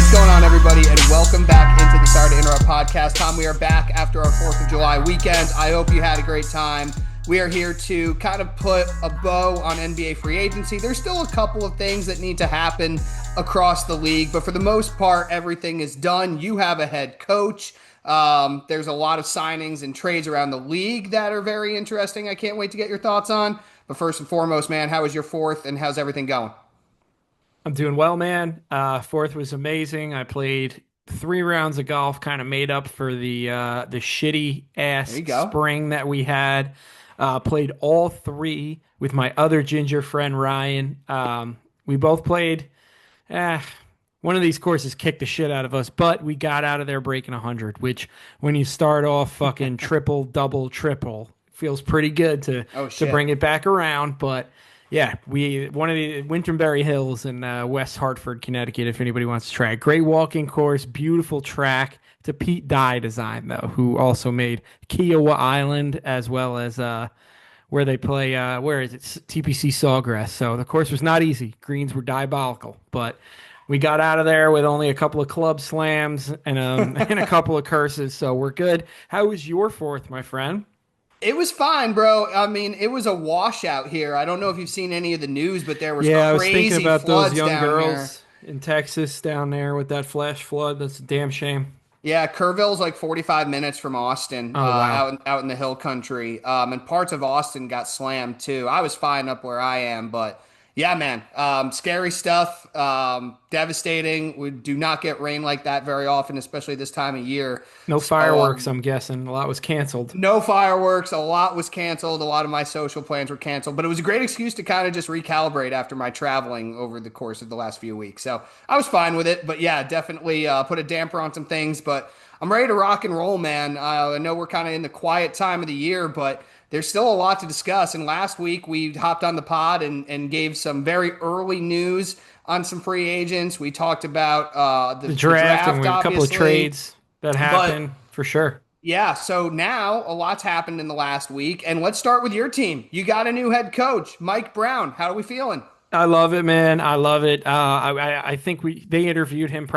What's going on, everybody, and welcome back into the Sorry to Interrupt podcast. Tom, we are back after our 4th of July weekend. I hope you had a great time. We are here to kind of put a bow on NBA free agency. There's still a couple of things that need to happen across the league, but for the most part, everything is done. You have a head coach. There's a lot of signings and trades around the league that are very interesting. I can't wait to get your thoughts on. But first and foremost, man, how was your 4th and how's everything going? I'm doing well, man. 4th was amazing. I played 3 rounds of golf, kind of made up for the shitty There ass you go. spring that we had. Played all 3 with my other ginger friend Ryan. We both played. One of these courses kicked the shit out of us, but we got out of there breaking 100. Which, when you start off fucking triple, double, triple, feels pretty good to bring it back around, but. Yeah, one of the Winterberry Hills in West Hartford, Connecticut, if anybody wants to try. Great walking course, beautiful track. It's a Pete Dye design, though, who also made Kiowa Island as well as where they play, where is it? TPC Sawgrass. So the course was not easy. Greens were diabolical, but we got out of there with only a couple of club slams and, and a couple of curses, so we're good. How was your 4th, my friend? It was fine, bro. I mean, it was a washout here. I don't know if you've seen any of the news, but there was Yeah, I was thinking crazy about those floods young down here. girls in Texas down there with that flash flood. That's a damn shame. Yeah, Kerrville's like 45 minutes from Austin, Oh, wow. out in the hill country. And parts of Austin got slammed too. I was fine up where I am, but yeah, man, scary stuff. Devastating. We do not get rain like that very often, especially this time of year. No So, fireworks, I'm guessing. A lot was canceled. no fireworks. A lot was canceled. A lot of my social plans were canceled, but it was a great excuse to kind of just recalibrate after my traveling over the course of the last few weeks. So I was fine with it, but yeah, definitely put a damper on some things. But I'm ready to rock and roll, man. I know we're kind of in the quiet time of the year, but there's still a lot to discuss. And last week we hopped on the pod and gave some very early news on some free agents. We talked about The draft and a couple of obviously. trades that But happened for sure. yeah, so now a lot's happened in the last week. And let's start with your team. You got a new head coach, Mike Brown. How are we feeling? I love it, man. I love it. I think they interviewed him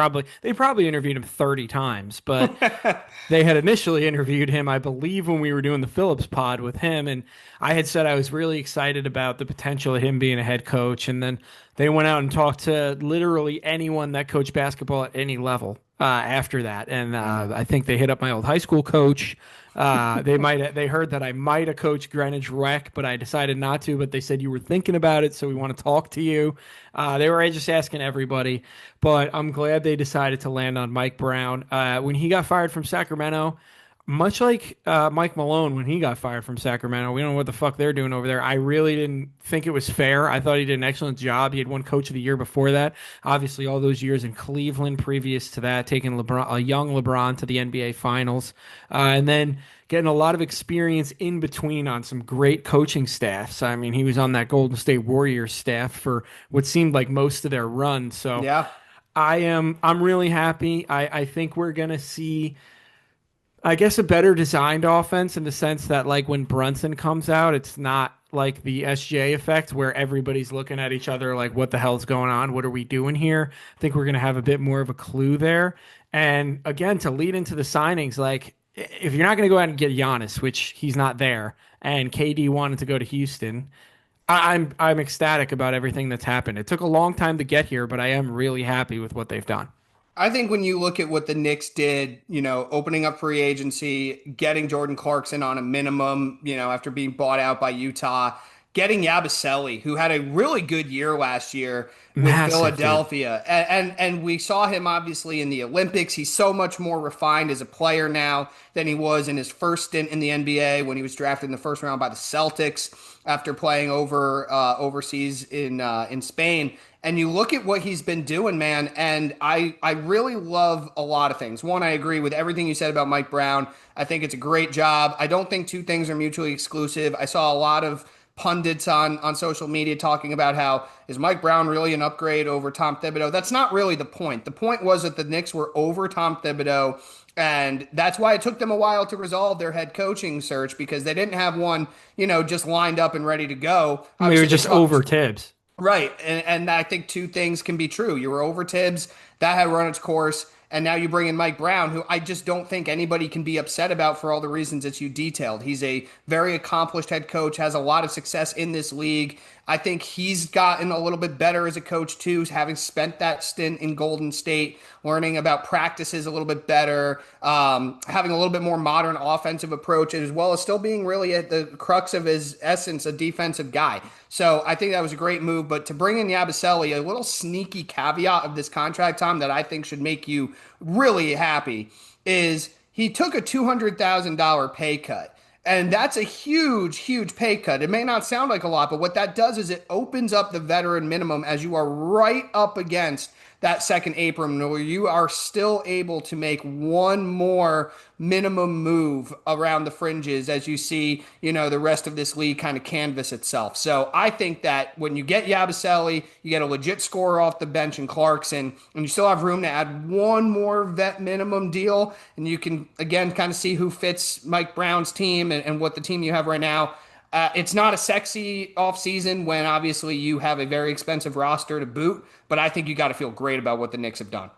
they probably interviewed him 30 times, but they had initially interviewed him, I believe, when we were doing the Phillips pod with him. And I had said I was really excited about the potential of him being a head coach. And then they went out and talked to literally anyone that coached basketball at any level after that. And I think they hit up my old high school coach. They heard that I might have coached Greenwich Rec, but I decided not to. But they said you were thinking about it, so we want to talk to you. They were just asking everybody, but I'm glad they decided to land on Mike Brown. When he got fired from Sacramento, much like Mike Malone when he got fired from Sacramento, we don't know what the fuck they're doing over there. I really didn't think it was fair. I thought he did an excellent job. He had won Coach of the Year before that. Obviously, all those years in Cleveland previous to that, taking a young LeBron to the NBA Finals, and then getting a lot of experience in between on some great coaching staffs. I mean, he was on that Golden State Warriors staff for what seemed like most of their run. So Yeah. I'm really happy. I think we're gonna see, I guess, a better designed offense in the sense that, like, when Brunson comes out, it's not like the SJ effect where everybody's looking at each other like, what the hell's going on? What are we doing here? I think we're going to have a bit more of a clue there. And again, to lead into the signings, like, if you're not going to go out and get Giannis, which he's not there, and KD wanted to go to Houston, I'm ecstatic about everything that's happened. It took a long time to get here, but I am really happy with what they've done. I think when you look at what the Knicks did, opening up free agency, getting Jordan Clarkson on a minimum, after being bought out by Utah, getting Yabusele, who had a really good year last year with Massive, Philadelphia. And we saw him obviously in the Olympics. He's so much more refined as a player now than he was in his first stint in the NBA when he was drafted in the first round by the Celtics after playing overseas in Spain. And you look at what he's been doing, man, and I really love a lot of things. One, I agree with everything you said about Mike Brown. I think it's a great job. I don't think two things are mutually exclusive. I saw a lot of pundits on social media talking about how is Mike Brown really an upgrade over Tom Thibodeau? That's not really the point. The point was that the Knicks were over Tom Thibodeau, and that's why it took them a while to resolve their head coaching search because they didn't have one, just lined up and ready to go. We were Obviously, they just over talked. Tibbs. Right. And I think two things can be true. You were over Tibbs, that had run its course. And now you bring in Mike Brown, who I just don't think anybody can be upset about for all the reasons that you detailed. He's a very accomplished head coach, has a lot of success in this league. I think he's gotten a little bit better as a coach, too, having spent that stint in Golden State, learning about practices a little bit better, having a little bit more modern offensive approach, as well as still being really at the crux of his essence, a defensive guy. So I think that was a great move. But to bring in Yabusele, a little sneaky caveat of this contract, Tom, that I think should make you really happy is he took a $200,000 pay cut. And that's a huge, huge pay cut. It may not sound like a lot, but what that does is it opens up the veteran minimum as you are right up against that second apron where you are still able to make one more minimum move around the fringes as you see, the rest of this league kind of canvas itself. So I think that when you get Yabusele, you get a legit scorer off the bench in Clarkson, and you still have room to add one more vet minimum deal, and you can, again, kind of see who fits Mike Brown's team and what the team you have right now. It's not a sexy offseason when obviously you have a very expensive roster to boot, but I think you got to feel great about what the Knicks have done.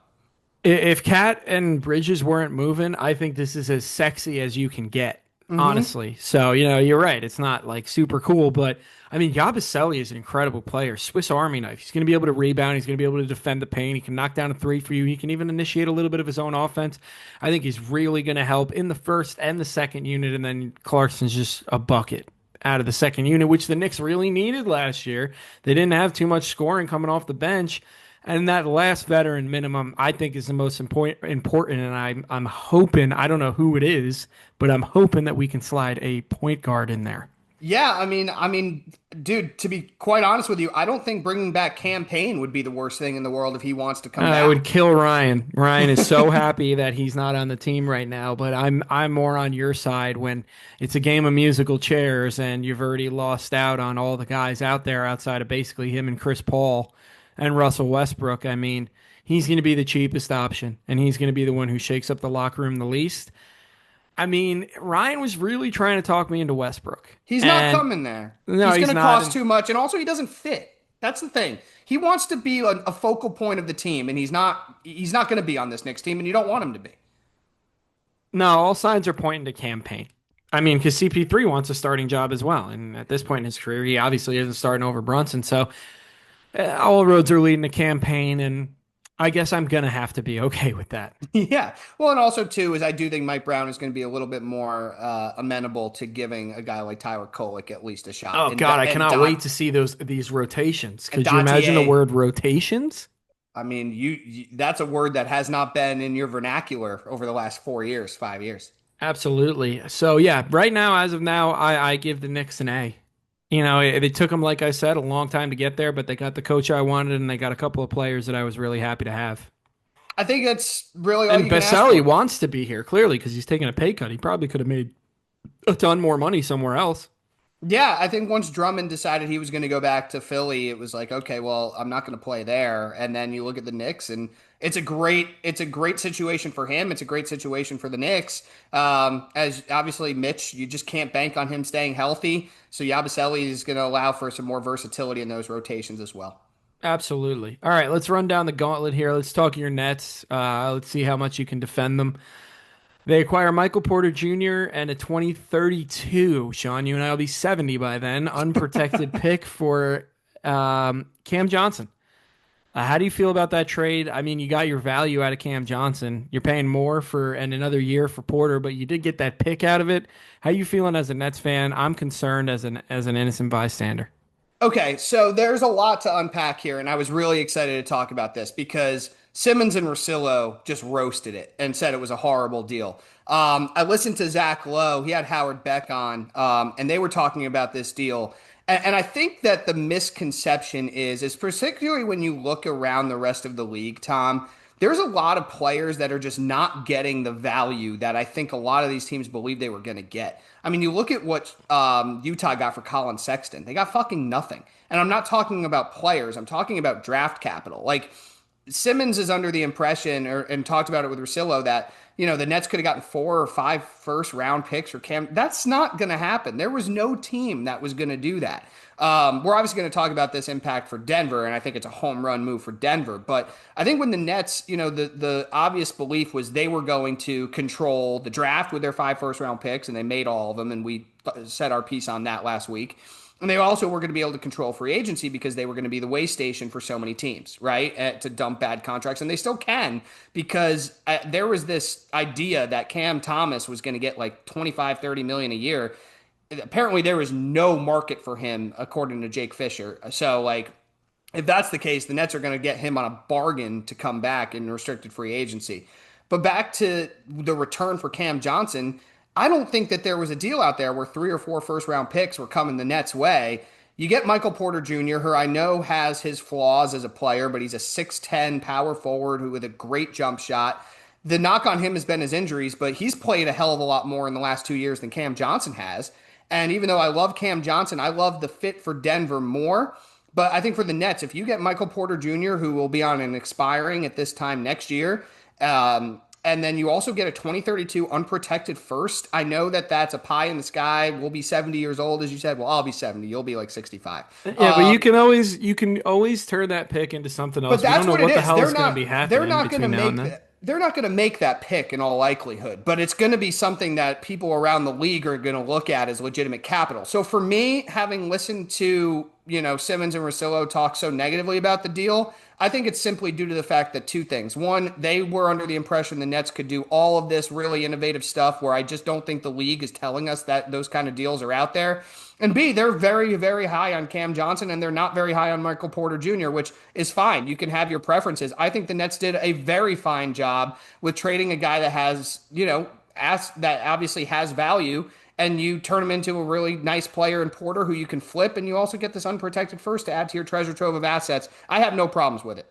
If Cat and Bridges weren't moving, I think this is as sexy as you can get, Hmm. honestly. So, you're right. It's not like super cool, but I mean, Yabusele is an incredible player. Swiss Army knife. He's going to be able to rebound. He's going to be able to defend the paint. He can knock down a three for you. He can even initiate a little bit of his own offense. I think he's really going to help in the first and the second unit. And then Clarkson's just a bucket out of the second unit, which the Knicks really needed last year. They didn't have too much scoring coming off the bench. And that last veteran minimum, I think, is the most important. And I'm hoping, I don't know who it is, but I'm hoping that we can slide a point guard in there. Yeah, I mean, dude, to be quite honest with you, I don't think bringing back campaign would be the worst thing in the world if he wants to come I would back. kill Ryan. Ryan is so happy that he's not on the team right now, but I'm more on your side when it's a game of musical chairs and you've already lost out on all the guys out there outside of basically him and Chris Paul and Russell Westbrook. I mean, he's going to be the cheapest option and he's going to be the one who shakes up the locker room the least. I mean, Ryan was really trying to talk me into Westbrook. He's not And coming there. no, He's going he's to not. cost And too much, and also he doesn't fit. That's the thing. He wants to be a focal point of the team, and he's not. He's not going to be on this next team, and you don't want him to be. no, all signs are pointing to campaign. I mean, because CP3 wants a starting job as well. And at this point in his career, he obviously isn't starting over Brunson. So all roads are leading to campaign. And I guess I'm going to have to be okay with that. Yeah. Well, and also too is I do think Mike Brown is going to be a little bit more amenable to giving a guy like Tyler Kolek at least a shot. Oh, God, I cannot wait to see these rotations. And Could you imagine the Dottier. word rotations? I mean, that's a word that has not been in your vernacular over the last 4 years, 5 years. Absolutely. So yeah, right now, as of now, I give the Knicks an A. It took them, like I said, a long time to get there, but they got the coach I wanted, and they got a couple of players that I was really happy to have. I think that's really all And you can ask Baselli for. wants to be here clearly because he's taking a pay cut. He probably could have made a ton more money somewhere else. Yeah, I think once Drummond decided he was going to go back to Philly, it was like, okay, well, I'm not going to play there. And then you look at the Knicks, and it's a great situation for him. It's a great situation for the Knicks. As obviously Mitch, you just can't bank on him staying healthy. So Yabusele is going to allow for some more versatility in those rotations as well. Absolutely. All right, let's run down the gauntlet here. Let's talk your Nets. Let's see how much you can defend them. They acquire Michael Porter Jr. and a 2032. Sean, you and I will be 70 by then. Unprotected pick for Cam Johnson. How do you feel about that trade? I mean, you got your value out of Cam Johnson. You're paying more for and another year for Porter, but you did get that pick out of it. How you feeling as a Nets fan? I'm concerned as an innocent bystander. Okay, so there's a lot to unpack here, and I was really excited to talk about this because Simmons and Russillo just roasted it and said it was a horrible deal. I listened to Zach Lowe. He had Howard Beck on, and they were talking about this deal. And I think that the misconception is particularly when you look around the rest of the league, Tom, there's a lot of players that are just not getting the value that I think a lot of these teams believe they were going to get. I mean, you look at what Utah got for Colin Sexton. They got fucking nothing. And I'm not talking about players. I'm talking about draft capital. Like, Simmons is under the impression, and talked about it with Russillo, that the Nets could have gotten 4 or 5 first round picks for Cam. That's not going to happen. There was no team that was going to do that. We're obviously going to talk about this impact for Denver, and I think it's a home run move for Denver. But I think when the Nets, the obvious belief was they were going to control the draft with their 5 first round picks, and they made all of them, and we said our piece on that last week. And they also were going to be able to control free agency because they were going to be the way station for so many teams, right? To dump bad contracts. And they still can, because there was this idea that Cam Thomas was going to get like 25, 30 million a year. Apparently there was no market for him, according to Jake Fisher. So like, if that's the case, the Nets are going to get him on a bargain to come back in restricted free agency. But back to the return for Cam Johnson, I don't think that there was a deal out there where 3 or 4 first round picks were coming the Nets' way. You get Michael Porter Jr., who I know has his flaws as a player, but he's a 6'10 power forward who with a great jump shot. The knock on him has been his injuries, but he's played a hell of a lot more in the last 2 years than Cam Johnson has. And even though I love Cam Johnson, I love the fit for Denver more. But I think for the Nets, if you get Michael Porter Jr., who will be on an expiring at this time next year, and then you also get a 2032 unprotected first. I know that that's a pie in the sky. We'll be 70 years old, as you said. Well, I'll be 70. You'll be like 65. Yeah, but you can always turn that pick into something But else. We don't that's know what it what the is. hell They're is going to not. be They're happening not going to between now and make then. that. They're not going to make that pick in all likelihood, but it's going to be something that people around the league are going to look at as legitimate capital. So for me, having listened to Simmons and Russillo talk so negatively about the deal, I think it's simply due to the fact that two things. One, they were under the impression the Nets could do all of this really innovative stuff, where I just don't think the league is telling us that those kind of deals are out there. And B, they're very, very high on Cam Johnson, and they're not very high on Michael Porter Jr., which is fine. You can have your preferences. I think the Nets did a very fine job with trading a guy that has, that obviously has value, and you turn him into a really nice player in Porter who you can flip, and you also get this unprotected first to add to your treasure trove of assets. I have no problems with it.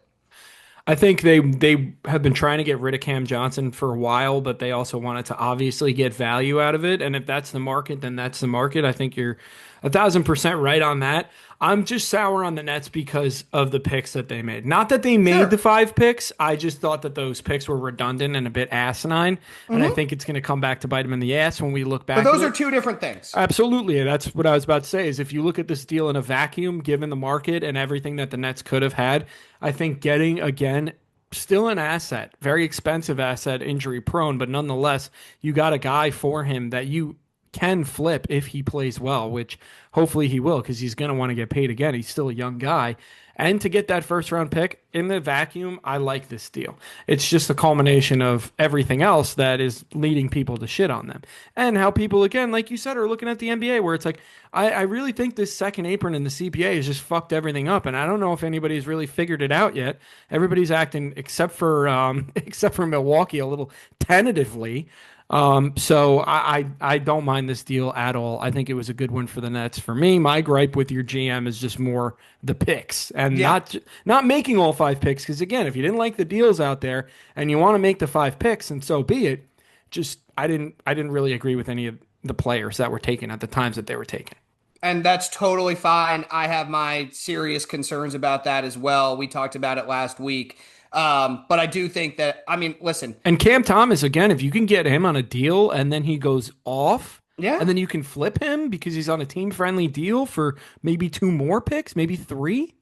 I think they have been trying to get rid of Cam Johnson for a while, but they also wanted to obviously get value out of it. And if that's the market, then that's the market. I think you're 1,000% right on that. I'm just sour on the Nets because of the picks that they made. Not that they made the Sure. 5 picks. I just thought that those picks were redundant and a bit asinine. And I think it's going to come back to bite them in the ass when we look But back at those are it. two different things. Absolutely. And that's what I was about to say is if you look at this deal in a vacuum, given the market and everything that the Nets could have had, I think getting again still an asset, very expensive asset, injury prone, but nonetheless, you got a guy for him that you can flip if he plays well, which hopefully he will because he's going to want to get paid again. He's still a young guy. And to get that first round pick in the vacuum, I like this deal. It's just a culmination of everything else that is leading people to shit on them. And how people, again, like you said, are looking at the NBA where it's like, I really think this second apron in the CPA has just fucked everything up. And I don't know if anybody's really figured it out yet. Everybody's acting, except for except for Milwaukee, a little tentatively. So I don't mind this deal at all. I think it was a good one for the Nets. For me, my gripe with your GM is just more the picks and Yeah. not making all 5 picks. Because again, if you didn't like the deals out there and you want to make the 5 picks, and so be it. Just I didn't really agree with any of the players that were taken at the times that they were taken. And that's totally fine. I have my serious concerns about that as well. We talked about it last week. But I do think that, I mean, listen, And Cam Thomas, again, if you can get him on a deal and then he goes off, yeah. and then you can flip him because he's on a team friendly deal for maybe 2 more picks, maybe three.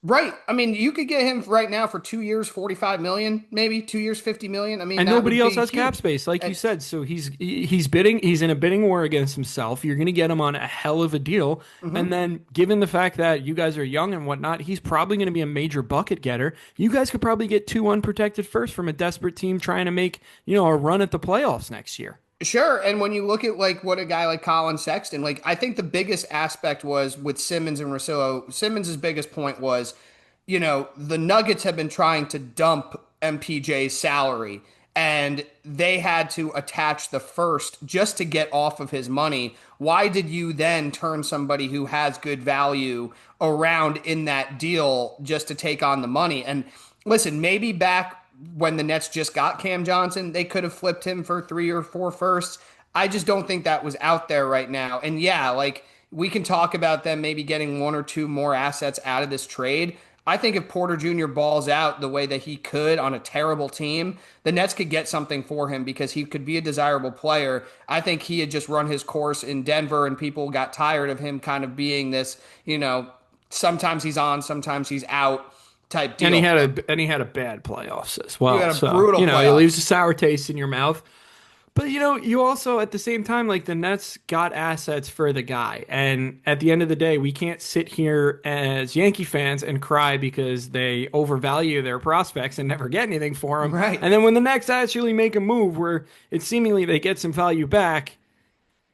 Right. I mean, you could get him right now for 2 years, 45 million, maybe 2 years, 50 million. I mean, And that would nobody else be has cap huge. space, like you And said. So he's bidding. He's in a bidding war against himself. You're going to get him on a hell of a deal. And mhm. then, given the fact that you guys are young and whatnot, he's probably going to be a major bucket getter. You guys could probably get 2 unprotected first from a desperate team trying to make a run at the playoffs next year. Sure. And when you look at like what a guy like Colin Sexton, like I think the biggest aspect was with Simmons and Russillo. Simmons' biggest point was, the Nuggets have been trying to dump MPJ's salary. and they had to attach the first just to get off of his money. Why did you then turn somebody who has good value around in that deal just to take on the money? And listen, maybe back when the Nets just got Cam Johnson, they could have flipped him for 3 or 4 firsts. I just don't think that was out there right now. And yeah, like we can talk about them maybe getting 1 or 2 more assets out of this trade. I think if Porter Jr. balls out the way that he could on a terrible team, the Nets could get something for him because he could be a desirable player. I think he had just run his course in Denver and people got tired of him kind of being this, sometimes he's on, sometimes he's out type deal. And he had a bad playoffs as well. You got a So, brutal it playoff. leaves a sour taste in your mouth. But you also at the same time, like the Nets got assets for the guy. And at the end of the day, we can't sit here as Yankee fans and cry because they overvalue their prospects and never get anything for them. Right. And then when the Nets actually make a move where it's seemingly they get some value back,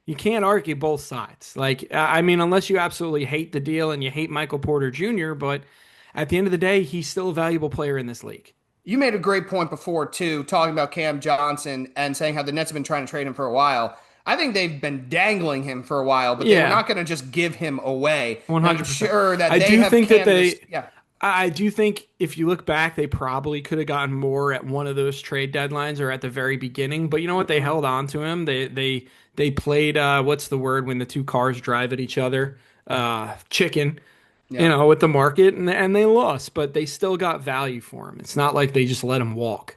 you can't argue both sides. Like, I mean, unless you absolutely hate the deal and you hate Michael Porter Jr., but at the end of the day, he's still a valuable player in this league. You made a great point before, too, talking about Cam Johnson and saying how the Nets have been trying to trade him for a while. I think they've been dangling him for a while, but they're Yeah, not going to just give him away. And I'm 100%. sure that I they do have think that canvassed. Yeah. I do think if you look back, they probably could have gotten more at one of those trade deadlines or at the very beginning. But you know what? They held on to him. They played what's the word when the two cars drive at each other? Chicken. Yeah. With the market, and they lost, but they still got value for him. It's not like they just let him walk.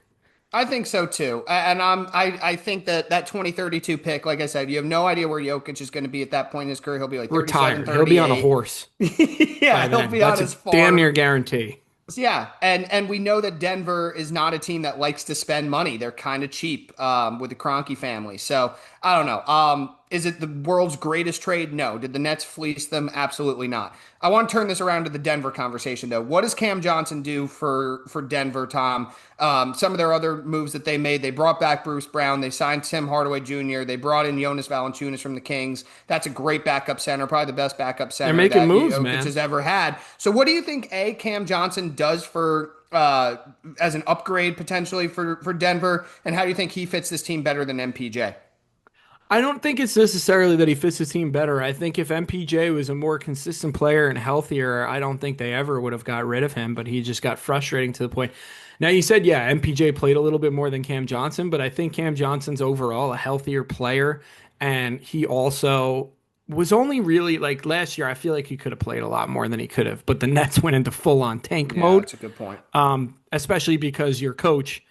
I think so too, and I think that 2032 pick, like I said, you have no idea where Jokic is going to be at that point in his career. He'll be like 37, Retired. He'll be on a 38. horse Yeah, by he'll then. be on That's his a damn farm. near guarantee. Yeah, and we know that Denver is not a team that likes to spend money. They're kind of cheap with the Kroenke family. So I don't know. Is it the world's greatest trade? No. Did the Nets fleece them? Absolutely not. I want to turn this around to the Denver conversation, though. What does Cam Johnson do for Denver, Tom? Some of their other moves that they made, they brought back Bruce Brown. They signed Tim Hardaway Jr. They brought in Jonas Valanciunas from the Kings. That's a great backup center, probably the best backup center making that moves, Jokic man. has ever had. So what do you think, Cam Johnson does for as an upgrade potentially for Denver, and how do you think he fits this team better than MPJ? I don't think it's necessarily that he fits his team better. I think if MPJ was a more consistent player and healthier, I don't think they ever would have got rid of him, but he just got frustrating to the point. Now, you said, yeah, MPJ played a little bit more than Cam Johnson, but I think Cam Johnson's overall a healthier player, and he also was only really like last year. I feel like he could have played a lot more than he could have, but the Nets went into full on tank Yeah, mode. that's a good point. Especially because your coach,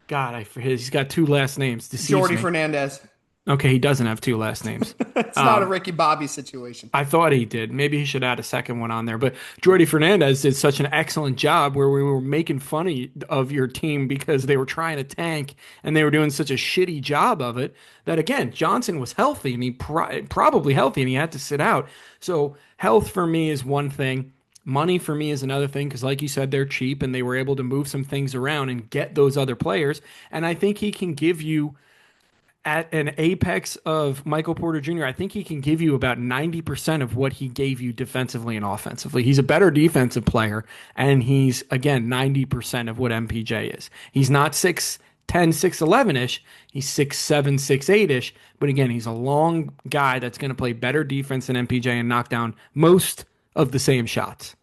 God, I forget, he's got two last names. Deceives Jordy me. Fernandez. Okay, he doesn't have two last names. It's not a Ricky Bobby situation. I thought he did. Maybe he should add a second one on there. But Jordy Fernandez did such an excellent job where we were making fun of your team because they were trying to tank and they were doing such a shitty job of it that, again, Johnson was healthy and he probably healthy and he had to sit out. So health for me is one thing. Money for me is another thing because, like you said, they're cheap and they were able to move some things around and get those other players. And I think he can give you at an apex of Michael Porter Jr., I think he can give you about 90% of what he gave you defensively and offensively. He's a better defensive player, and he's, again, 90% of what MPJ is. He's not 6'10", 6'11"-ish. He's 6'7", 6'8"-ish. But again, he's a long guy that's going to play better defense than MPJ and knock down most of the same shots.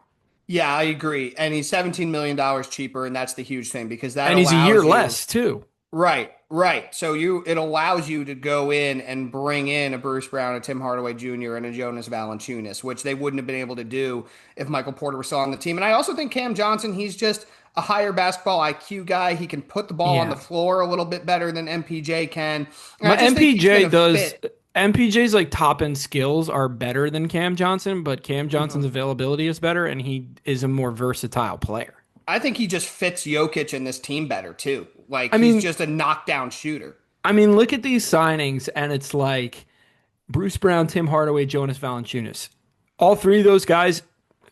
Yeah, I agree. And he's $17 million cheaper, and that's the huge thing because that And he's a allows year you, less, too. Right, right. So it allows you to go in and bring in a Bruce Brown, a Tim Hardaway Jr., and a Jonas Valanciunas, which they wouldn't have been able to do if Michael Porter was still on the team. And I also think Cam Johnson, he's just a higher basketball IQ guy. He can put the ball on the floor a little bit better than MPJ can. And But I just think he's MPJ gonna does. fit. MPJ's like top end skills are better than Cam Johnson, but Cam Johnson's availability is better, and he is a more versatile player. I think he just fits Jokic in this team better too. Like I he's mean, just a knockdown shooter. I mean, look at these signings, and it's like Bruce Brown, Tim Hardaway, Jonas Valanciunas. All three of those guys,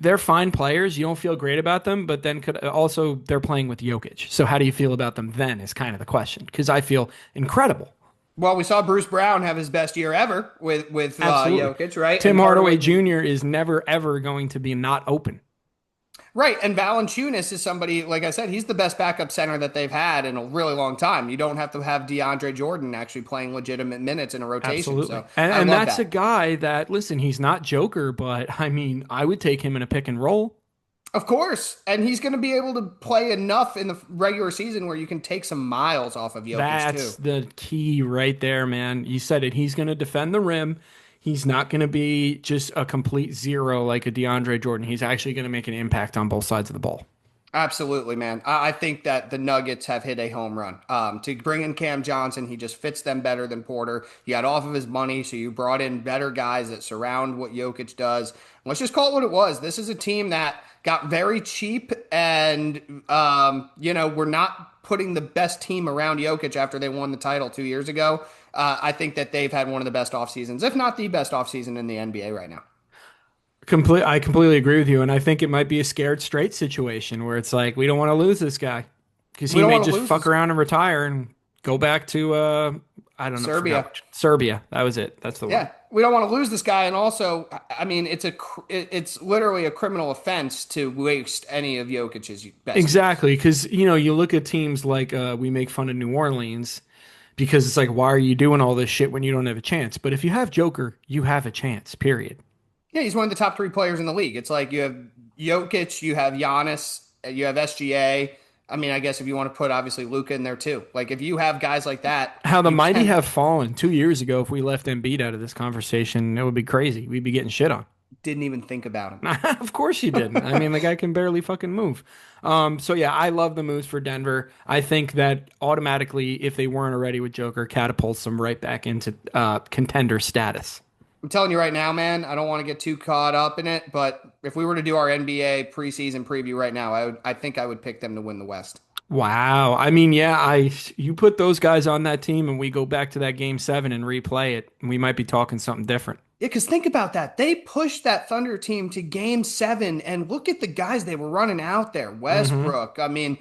they're fine players. You don't feel great about them, but then also they're playing with Jokic. So how do you feel about them then is kind of the question, because I feel incredible. Well, we saw Bruce Brown have his best year ever with Absolutely. Jokic, right? Tim And Hardaway Jr. is never, ever going to be not open. Right, and Valanciunas is somebody, like I said, he's the best backup center that they've had in a really long time. You don't have to have DeAndre Jordan actually playing legitimate minutes in a rotation. Absolutely. So I And love that's a that. guy that, listen, he's not Joker, but I mean, I would take him in a pick and roll. Of course, and he's going to be able to play enough in the regular season where you can take some miles off of Jokic That's too. the key right there, man. You said it. He's going to defend the rim. He's not going to be just a complete zero like a DeAndre Jordan. He's actually going to make an impact on both sides of the ball. Absolutely, man. I think that the Nuggets have hit a home run. To bring in Cam Johnson, he just fits them better than Porter. You got off of his money, so you brought in better guys that surround what Jokic does. Let's just call it what it was. This is a team that got very cheap, and we're not putting the best team around Jokic after they won the title 2 years ago. I think that they've had one of the best off seasons, if not the best off season in the NBA right now. I completely agree with you, and I think it might be a scared straight situation where it's like we don't want to lose this guy because We he don't may want to just lose fuck this. around and retire and go back to I don't know, forgot Serbia. which Serbia. That was it. That's the one. Yeah, we don't want to lose this guy, and also, I mean, it's literally a criminal offense to waste any of Jokic's best years. Exactly, because you look at teams like we make fun of New Orleans because it's like, why are you doing all this shit when you don't have a chance? But if you have Joker, you have a chance. Period. Yeah, he's one of the top three players in the league. It's like you have Jokic, you have Giannis, you have SGA. I mean, I guess if you want to put obviously Luca in there too. Like if you have guys like that, How the you mighty can have fallen 2 years ago. If we left Embiid out of this conversation, it would be crazy. We'd be getting shit on. didn't even think about him. Of course you didn't. I mean, the guy can barely fucking move. So yeah, I love the moves for Denver. I think that automatically, if they weren't already with Joker, catapults them right back into contender status. I'm telling you right now, man, I don't want to get too caught up in it, but if we were to do our NBA preseason preview right now, I think I would pick them to win the West. Wow. I mean, yeah, I you put those guys on that team and we go back to that game seven and replay it, we might be talking something different. Yeah, because think about that. They pushed that Thunder team to game seven, and look at the guys they were running out there. Hmm. Westbrook, I mean,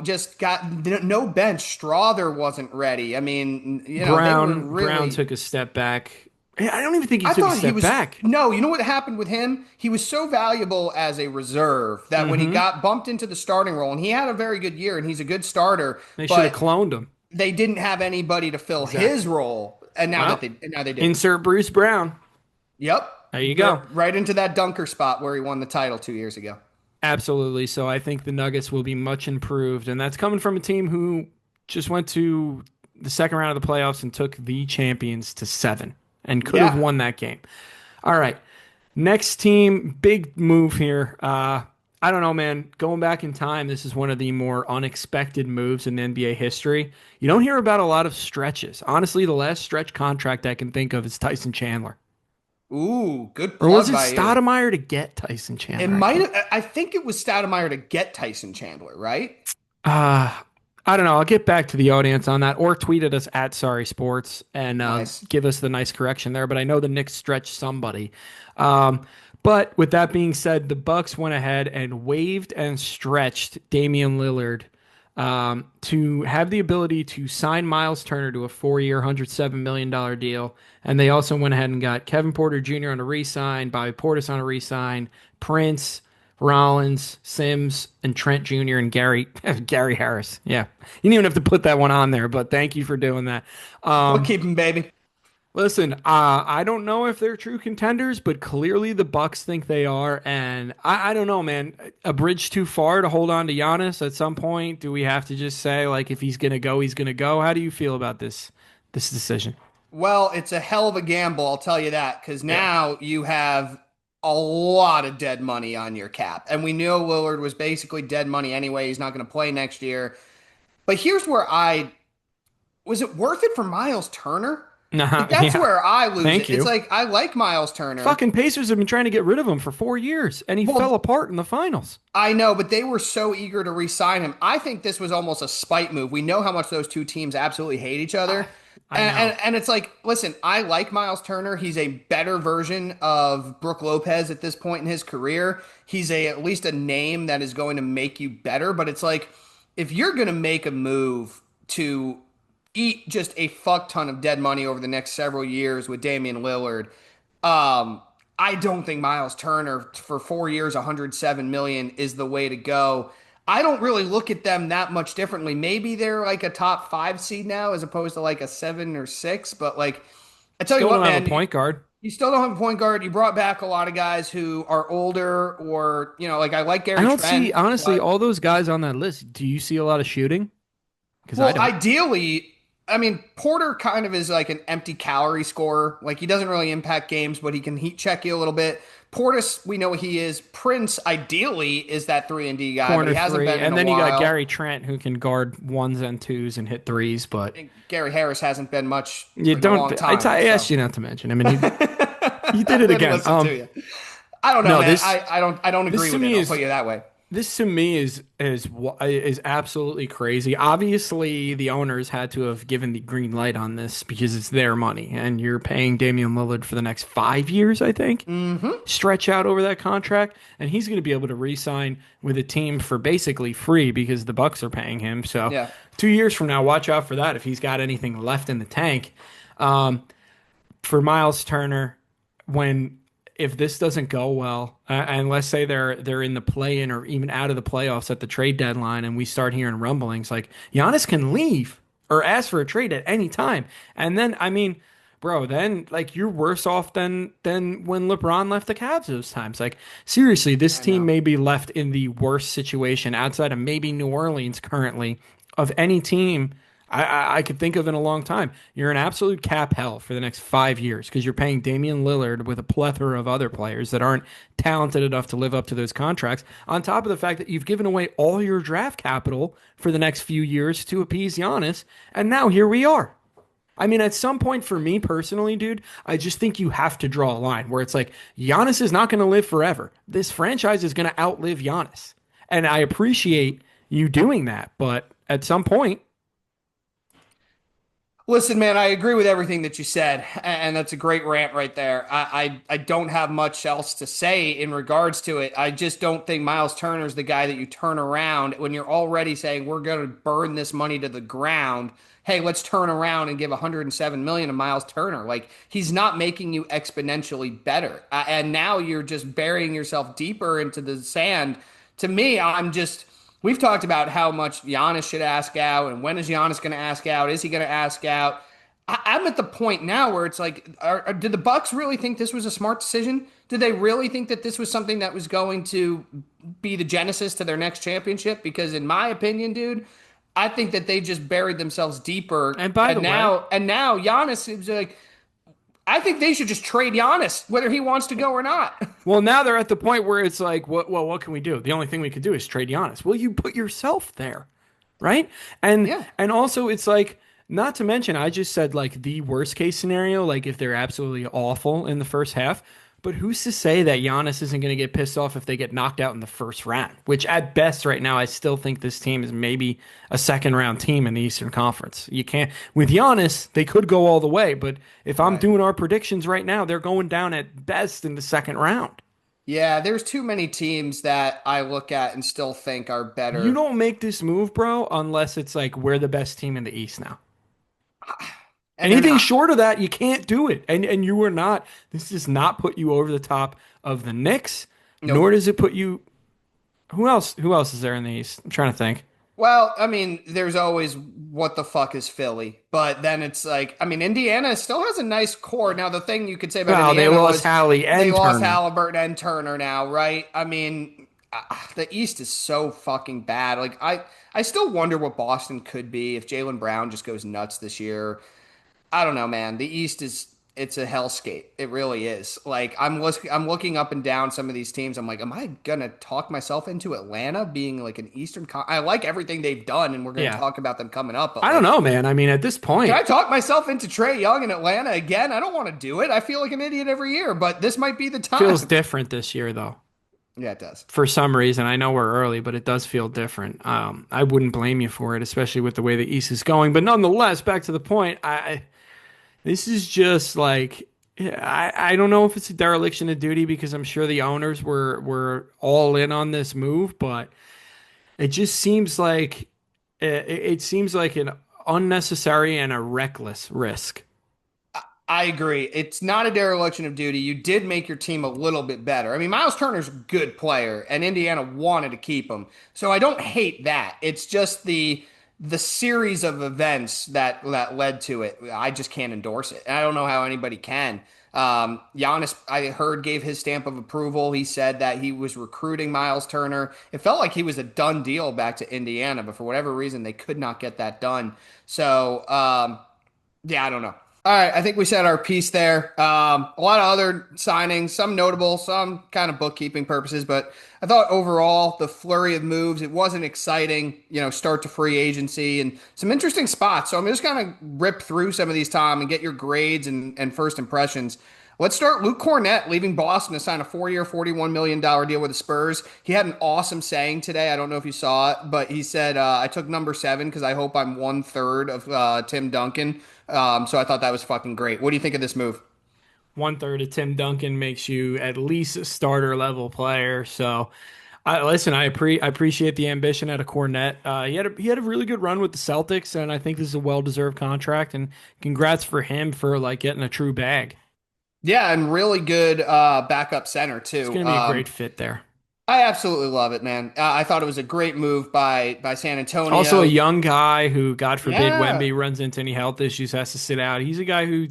just got no bench. Strother wasn't ready. I mean, they were Brown really. took a step back. I don't even think he I took a thought he step was. back. No, you know what happened with him? He was so valuable as a reserve that when he Hmm. got bumped into the starting role, and he had a very good year, and he's a good starter, They should have but cloned him. they didn't have anybody to fill his Exactly. role. And Well, now they do. insert Bruce Brown. Yep. There you go. Right into that dunker spot where he won the title 2 years ago. Absolutely. So I think the Nuggets will be much improved. And that's coming from a team who just went to the second round of the playoffs and took the champions to seven and could have Yeah. won that game. All right. Next team, big move here. I don't know, man. Going back in time, this is one of the more unexpected moves in NBA history. You don't hear about a lot of stretches. Honestly, the last stretch contract I can think of is Tyson Chandler. Ooh, good Or was plug it by you. Stoudemire to get Tyson It Chandler? I might can't. have, I think it was Stoudemire to get Tyson Chandler, right? Uh, I don't know. I'll get back to the audience on that, or tweet at us at Sorry Sports and Nice. give us the nice correction there. But I know the Knicks stretched somebody. But with that being said, the Bucks went ahead and waived and stretched Damian Lillard to have the ability to sign Miles Turner to a 4 year, $107 million deal. And they also went ahead and got Kevin Porter Jr. on a re-sign, Bobby Portis on a re-sign, Prince, Rollins, Sims, and Trent Jr. and Gary Harris. Yeah, you didn't even have to put that one on there, but thank you for doing that. We'll keep him, baby. Listen, I don't know if they're true contenders, but clearly the Bucks think they are, and I don't know, man. A bridge too far to hold on to Giannis at some point? Do we have to just say like if he's gonna go, he's gonna go? How do you feel about this decision? Well, it's a hell of a gamble, I'll tell you that, because Yeah. now you have a lot of dead money on your cap. And we knew Lillard was basically dead money anyway. He's not going to play next year. But here's where was it worth it for Miles Turner? Nah, Like, that's yeah. where I lose Thank it. It's you. like, I like Miles Turner. Fucking Pacers have been trying to get rid of him for 4 years, and he fell Well, apart in the finals. I know, but they were so eager to re-sign him. I think this was almost a spite move. We know how much those two teams absolutely hate each other. I know. And it's like, listen, I like Miles Turner. He's a better version of Brooke Lopez at this point in his career. He's at least a name that is going to make you better. But it's like, if you're going to make a move to eat just a fuck ton of dead money over the next several years with Damian Lillard, um, I don't think Miles Turner for 4 years, 107 million is the way to go. I don't really look at them that much differently. Maybe they're like a top five seed now as opposed to like a 7 or 6. But like, I tell you Still what, don't have a man, point guard. you still don't have a point guard. You brought back a lot of guys who are older, or like I like I Gary don't see, Trent, honestly, but all those guys on that list. Do you see a lot of shooting? Because I well, don't. ideally, I mean, Porter kind of is like an empty calorie scorer. Like he doesn't really impact games, but he can heat check you a little bit. Portis, we know what he is. Prince, ideally, is that 3-and-D guy, but Corner he hasn't three. been in And a then you got while. Gary Trent who can guard ones and twos and hit threes, but And Gary Harris hasn't been much you in a don't long time. I So asked you not to mention him and you did I it didn't again. listen to you. I don't know, No, man. this I don't this agree to with it. me I'll put is you that way. This to me is absolutely crazy. Obviously, the owners had to have given the green light on this because it's their money, and you're paying Damian Lillard for the next 5 years, I think. Hmm. Stretch out over that contract, and he's going to be able to re-sign with a team for basically free because the Bucks are paying him. So, Yeah. 2 years from now, watch out for that if he's got anything left in the tank. Um, for Miles Turner, when if this doesn't go well, and let's say they're in the play-in or even out of the playoffs at the trade deadline, and we start hearing rumblings like Giannis can leave or ask for a trade at any time, and then I mean, bro, then like you're worse off than when LeBron left the Cavs those times. Like seriously, this I team know. may be left in the worst situation outside of maybe New Orleans currently of any team I could think of in a long time. You're in absolute cap hell for the next 5 years because you're paying Damian Lillard with a plethora of other players that aren't talented enough to live up to those contracts. On top of the fact that you've given away all your draft capital for the next few years to appease Giannis, and now here we are. I mean, at some point for me personally, dude, I just think you have to draw a line where it's like Giannis is not going to live forever. This franchise is going to outlive Giannis. And I appreciate you doing that, but at some point, Listen, man, I agree with everything that you said, and that's a great rant right there. I don't have much else to say in regards to it. I just don't think Miles Turner's the guy that you turn around when you're already saying we're going to burn this money to the ground. Hey, let's turn around and give 107 million to Miles Turner. Like he's not making you exponentially better, and now you're just burying yourself deeper into the sand. To me, I'm just. We've talked about how much Giannis should ask out and when is Giannis going to ask out? Is he going to ask out? I'm at the point now where it's like, did the Bucks really think this was a smart decision? Did they really think that this was something that was going to be the genesis to their next championship? Because in my opinion, dude, I think that they just buried themselves deeper. and by the way, And now Giannis is like, I think they should just trade Giannis, whether he wants to go or not. well, now they're at the point where it's like, what can we do? The only thing we could do is trade Giannis. Well, you put yourself there, right? And Yeah. and also it's like, not to mention, I just said like the worst case scenario, like if they're absolutely awful in the first half. But who's to say that Giannis isn't going to get pissed off if they get knocked out in the first round? Which at best right now, I still think this team is maybe a second round team in the Eastern Conference. You can't with Giannis, they could go all the way, but if I'm Right. doing our predictions right now, they're going down at best in the second round. Yeah, there's too many teams that I look at and still think are You better. don't make this move, bro, unless it's like we're the best team in the East now. And they're Anything not. short of that, you can't do it. And you are not. This does not put you over the top of the Knicks, nor Nope. does it put you. Who else? Who else is there in the East? I'm trying to think. Well, I mean, there's always what the fuck is Philly, but then it's like, I mean, Indiana still has a nice core. Now, the thing you could say about Well, they Indiana lost was Hallie they and lost Turner. Halliburton and Turner now, right? I mean, the East is so fucking bad. Like, I still wonder what Boston could be if Jaylen Brown just goes nuts this year. I don't know, man. The East is it's a hellscape. It really is. Like I'm looking up and down some of these teams. I'm like, am I gonna talk myself into Atlanta being like an I like everything they've done, and we're gonna Yeah. talk about them coming up. But I don't like, know, man. I mean, at this can point, I talk myself into Trey Young in Atlanta again? I don't want to do it. I feel like an idiot every year, but this might be the feels time. different this year, though. Yeah, it does. For some reason, I know we're early, but it does feel different. I wouldn't blame you for it, especially with the way the East is going. But nonetheless, back to the point, this is just like I don't know if it's a dereliction of duty because I'm sure the owners were all in on this move, but it just seems like it seems like an unnecessary and a reckless risk. I agree. It's not a dereliction of duty. You did make your team a little bit better. I mean, Miles Turner's a good player, and Indiana wanted to keep him. So I don't hate that. It's just the series of events that led to it. I just can't endorse it. And I don't know how anybody can. Giannis, I heard, gave his stamp of approval. He said that he was recruiting Miles Turner. It felt like he was a done deal back to Indiana, but for whatever reason, they could not get that done. So, yeah, I don't know. All right, I think we said our piece there. A lot of other signings, some notable, some kind of bookkeeping purposes, but I thought overall the flurry of moves, it wasn't exciting, start to free agency and some interesting spots. So I'm just going to rip through some of these, Tom, and get your grades and first impressions. Let's start. Luke Cornett leaving Boston to sign a 4-year, $41 million deal with the Spurs. He had an awesome saying today. I don't know if you saw it, but he said, I took number 7 because I hope I'm 1/3 of Tim Duncan. So I thought that was fucking great. What do you think of this move? 1/3 of Tim Duncan makes you at least a starter level player. So, listen, I appreciate the ambition out of Cornette. He had a really good run with the Celtics, and I think this is a well deserved contract. And congrats for him for like getting a true bag. Yeah, and really good backup center It's too. going to be a great fit there. I absolutely love it, man. I thought it was a great move by San Also, a Antonio. young guy who, God forbid, Yeah, Wemby runs into any health issues, has to sit out. He's a guy who,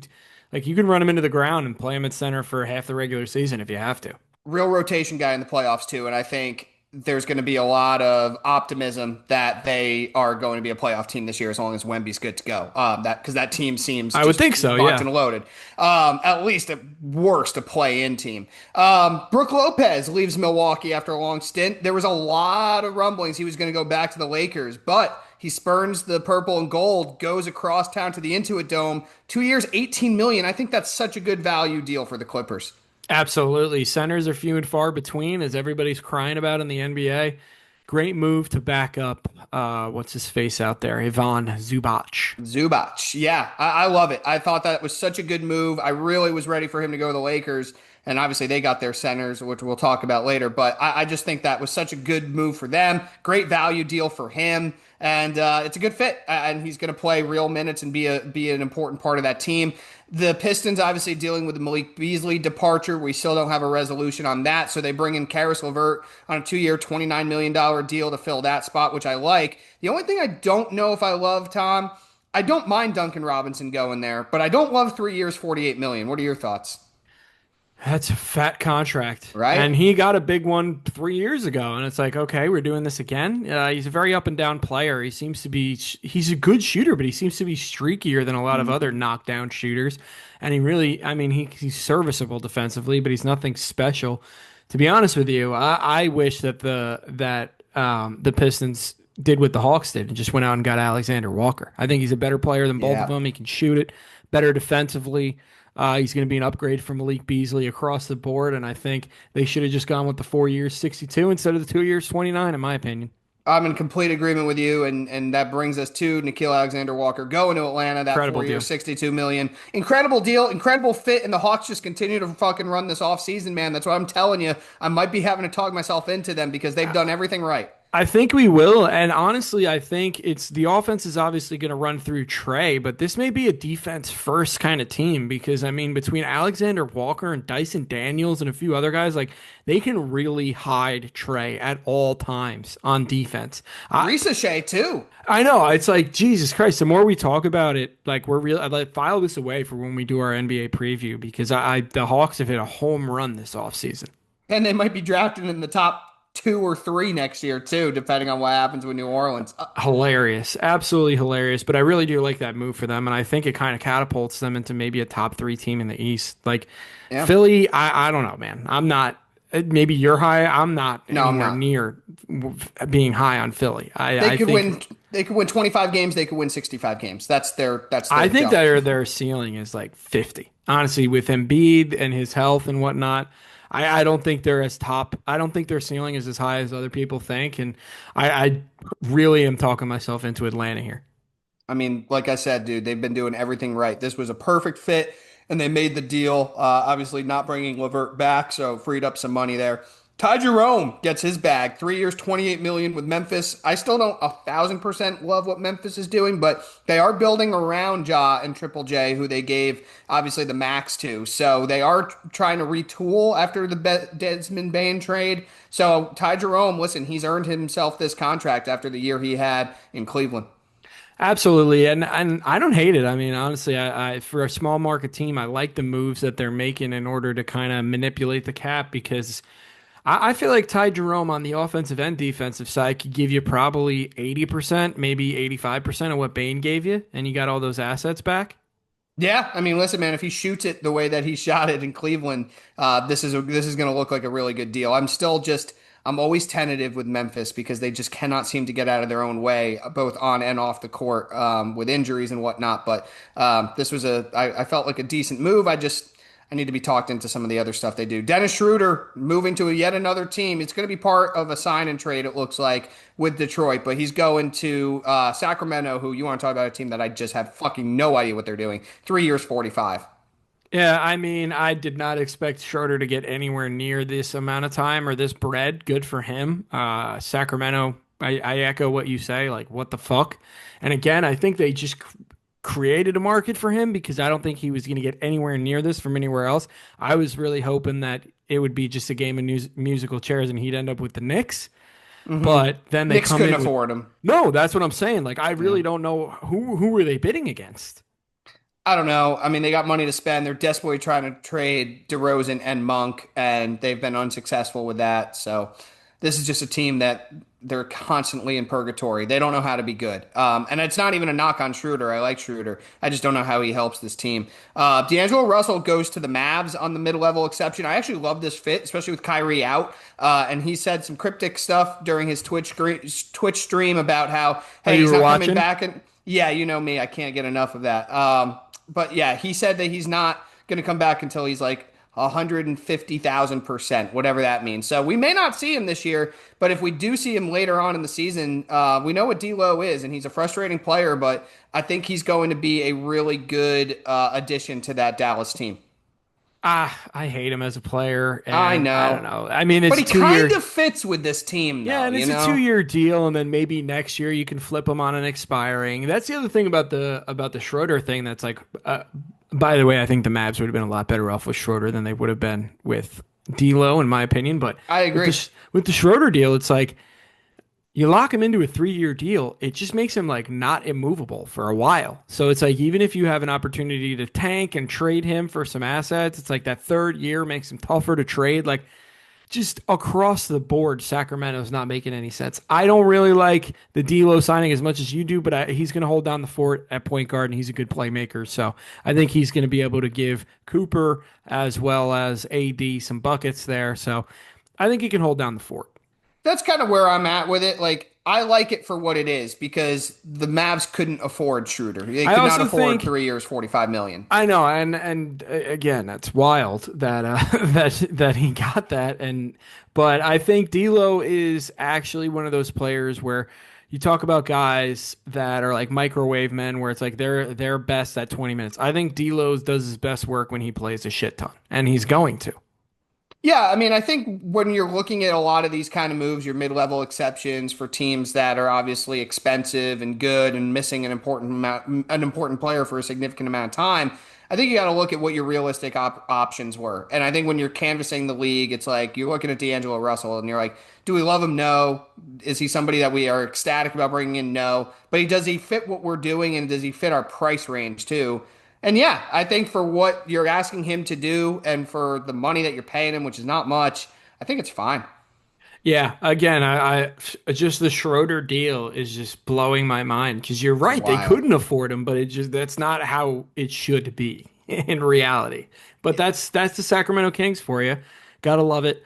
like, you can run him into the ground and play him at center for half the regular season if you have to. real rotation guy in the playoffs too, and I think there's going to be a lot of optimism that they are going to be a playoff team this year as long as Wemby's good to go. That because that team seems I would just think so, locked yeah. and loaded. At least at worst a play-in team. Brooke Lopez leaves Milwaukee after a long stint. There was a lot of rumblings he was going to go back to the Lakers, but he spurns the purple and gold, goes across town to the Intuit Dome. 2 years, 18 million. I think that's such a good value deal for the Clippers. Absolutely. Centers are few and far between, as everybody's crying about in the NBA. Great move to back up, what's his face out there? Ivan Zubac. Zubac. Yeah, I love it. I thought that was such a good move. I really was ready for him to go to the Lakers. And obviously, they got their centers, which we'll talk about later. But I just think that was such a good move for them. Great value deal for him. And it's a good fit. And he's going to play real minutes and be an important part of that team. The Pistons obviously dealing with the Malik Beasley departure. We still don't have a resolution on that. So they bring in Karis LeVert on a 2-year, $29 million deal to fill that spot, which I like. The only thing I don't know if I love, Tom, I don't mind Duncan Robinson going there, but I don't love 3 years, 48 million. What are your thoughts? That's a fat contract. Right? And he got a big one 3 years ago. And it's like, okay, we're doing this again. He's a very up and down player. He's a good shooter, but he seems to be streakier than a lot of other knockdown shooters. And he really, I mean, he's serviceable defensively, but he's nothing special. To be honest with you, I wish that the Pistons did what the Hawks did and just went out and got Alexander Walker. I think he's a better player than both of Yeah. them. He can shoot it better defensively. He's going to be an upgrade from Malik Beasley across the board, and I think they should have just gone with the 4 years, 62 instead of the 2 years, 29, in my opinion. I'm in complete agreement with you, and that brings us to Nickeil Alexander-Walker going to Atlanta. That Incredible 4 year, deal. 62 million, incredible deal, incredible fit, and the Hawks just continue to fucking run this off season, man. That's what I'm telling you. I might be having to talk myself into them because they've done everything right. I think we will, and honestly, I think it's the offense is obviously going to run through Trey, but this may be a defense first kind of team because I mean, between Alexander Walker and Dyson Daniels and a few other guys, like they can really hide Trey at all times on defense. Ricochet too. I know it's like Jesus Christ. The more we talk about it, like we're real. I like file this away for when we do our NBA preview because the Hawks have hit a home run this offseason. And they might be drafted in the top 2 or 3 next year too, depending on what happens with New Orleans. Hilarious, absolutely hilarious. But I really do like that move for them, and I think it kind of catapults them into maybe a top three team in the East. Like Yeah. Philly, I don't know, man. I'm not. Maybe you're high. I'm not No, I'm anywhere not. near being high on Philly. They I could think win. They could win 25 games. They could win 65 games. That's their I think jump. their ceiling is like 50. Honestly, with Embiid and his health and whatnot, I don't think they're as top. I don't think their ceiling is as high as other people think. And I really am talking myself into Atlanta here. I mean, like I said, dude, they've been doing everything right. This was a perfect fit, and they made the deal. Obviously, not bringing Levert back, so freed up some money there. Ty Jerome gets his bag, 3 years, 28 million with Memphis. I still don't 1,000% love what Memphis is doing, but they are building around Ja and Triple J, who they gave obviously the max to. So they are trying to retool after the Desmond Bane trade. So Ty Jerome, listen, he's earned himself this contract after the year he had in Cleveland. Absolutely, and I don't hate it. I mean, honestly, I for a small market team, I like the moves that they're making in order to kind of manipulate the cap because I feel like Ty Jerome on the offensive and defensive side could give you probably 80%, maybe 85% of what Bain gave you, and you got all those assets back. Yeah, I mean, listen, man, if he shoots it the way that he shot it in Cleveland, this is going to look like a really good deal. I'm always tentative with Memphis because they just cannot seem to get out of their own way, both on and off the court, with injuries and whatnot. But this was I felt like a decent move. I need to be talked into some of the other stuff they do. Dennis Schroeder moving to yet another team. It's going to be part of a sign and trade, it looks like, with Detroit, but he's going to Sacramento, who you want to talk about a team that I just have fucking no idea what they're doing. 3 years, 45. Yeah, I mean, I did not expect Schroeder to get anywhere near this amount of time or this bread. Good for him. Sacramento, I echo what you say. Like, what the fuck? And again, I think they just created a market for him because I don't think he was going to get anywhere near this from anywhere else. I was really hoping that it would be just a game of musical chairs and he'd end up with the Knicks. Mm-hmm. But then they Knicks come couldn't in with afford him. no. That's what I'm saying. Like, I Yeah. really don't know who were they bidding against. I don't know. I mean, they got money to spend. They're desperately trying to trade DeRozan and Monk, and they've been unsuccessful with that. So this is just a team that they're constantly in purgatory. They don't know how to be good. And it's not even a knock on Schroeder. I like Schroeder. I just don't know how he helps this team. D'Angelo Russell goes to the Mavs on the mid-level exception. I actually love this fit, especially with Kyrie out. And he said some cryptic stuff during his Twitch stream about how, Oh, hey, you he's were not coming watching? back. And yeah, you know me. I can't get enough of that. But yeah, he said that he's not going to come back until he's like 150,000%, whatever that means. So we may not see him this year, but if we do see him later on in the season, we know what D'Lo is, and he's a frustrating player, but I think he's going to be a really good addition to that Dallas team. I hate him as a player, I and I don't know, know. I mean, but it's a he two kind year, of fits with this team, yeah, though, and you it's a know? 2 year deal, and then maybe next year you can flip him on an expiring. That's the other thing about the Schroeder thing. That's like, by the way, I think the Mavs would have been a lot better off with Schroeder than they would have been with D'Lo, in my opinion. But I agree. with the Schroeder deal, it's like you lock him into a 3 year deal, it just makes him like not immovable for a while. So it's like even if you have an opportunity to tank and trade him for some assets, it's like that 3rd year makes him tougher to trade. Like just across the board, Sacramento's not making any sense. I don't really like the D'Lo signing as much as you do, but he's going to hold down the fort at point guard, and he's a good playmaker. So I think he's going to be able to give Cooper as well as AD some buckets there. So I think he can hold down the fort. That's kind of where I'm at with it. Like, I like it for what it is because the Mavs couldn't afford Schroeder. They I could not also afford think 3 years, 45 million. I know, and again, that's wild that that he got that, and but I think D'Lo is actually one of those players where you talk about guys that are like microwave men, where it's like they're best at 20 minutes. I think D'Lo does his best work when he plays a shit ton, and he's going to. Yeah, I mean, I think when you're looking at a lot of these kind of moves, your mid-level exceptions for teams that are obviously expensive and good and missing an important player for a significant amount of time, I think you got to look at what your realistic options were. And I think when you're canvassing the league, it's like you're looking at D'Angelo Russell and you're like, do we love him? No. Is he somebody that we are ecstatic about bringing in? No. But does he fit what we're doing and does he fit our price range too? And yeah, I think for what you're asking him to do and for the money that you're paying him, which is not much, I think it's fine. Yeah, again, I just the Schroeder deal is just blowing my mind because you're It's right, they wild. couldn't afford him, but it just that's not how it should be in reality. But that's the Sacramento Kings for you. Gotta love it.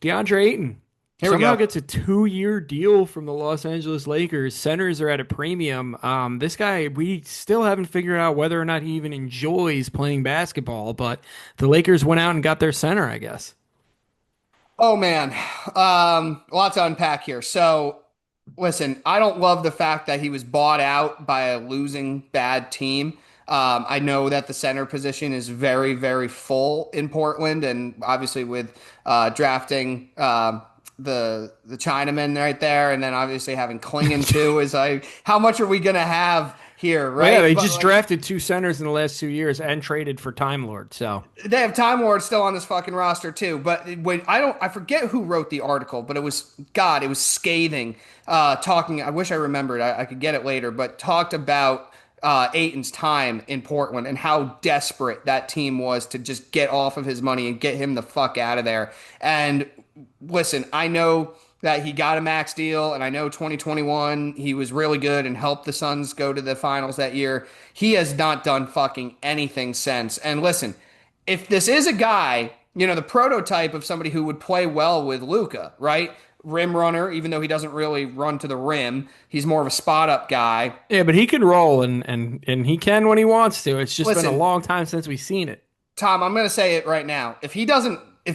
DeAndre Ayton Here we somehow go. gets a 2 year deal from the Los Angeles Lakers. Centers are at a premium. This guy, we still haven't figured out whether or not he even enjoys playing basketball, but the Lakers went out and got their center, I guess. Oh man, a lot to unpack here. So, listen, I don't love the fact that he was bought out by a losing bad team. I know that the center position is very, very full in Portland, and obviously with drafting the Chinaman right there, and then obviously having Klingon too is like, how much are we gonna have here, Well, yeah, right? they But just like drafted two centers in the last 2 years and traded for Time Lord. So they have Time Lord still on this fucking roster too. But when I forget who wrote the article, but it was God, it was scathing. Talking, I wish I remembered. I could get it later, but talked about Aiton's time in Portland and how desperate that team was to just get off of his money and get him the fuck out of there. And listen, I know that he got a max deal, and I know 2021 he was really good and helped the Suns go to the finals that year. He has not done fucking anything since. And listen, if this is a guy, the prototype of somebody who would play well with Luca, right? Rim runner, even though he doesn't really run to the rim, he's more of a spot up guy. yeah, but he can roll and he can when he wants to. It's just been a Listen, long time since we've seen it. Tom, I'm going to say it right now. If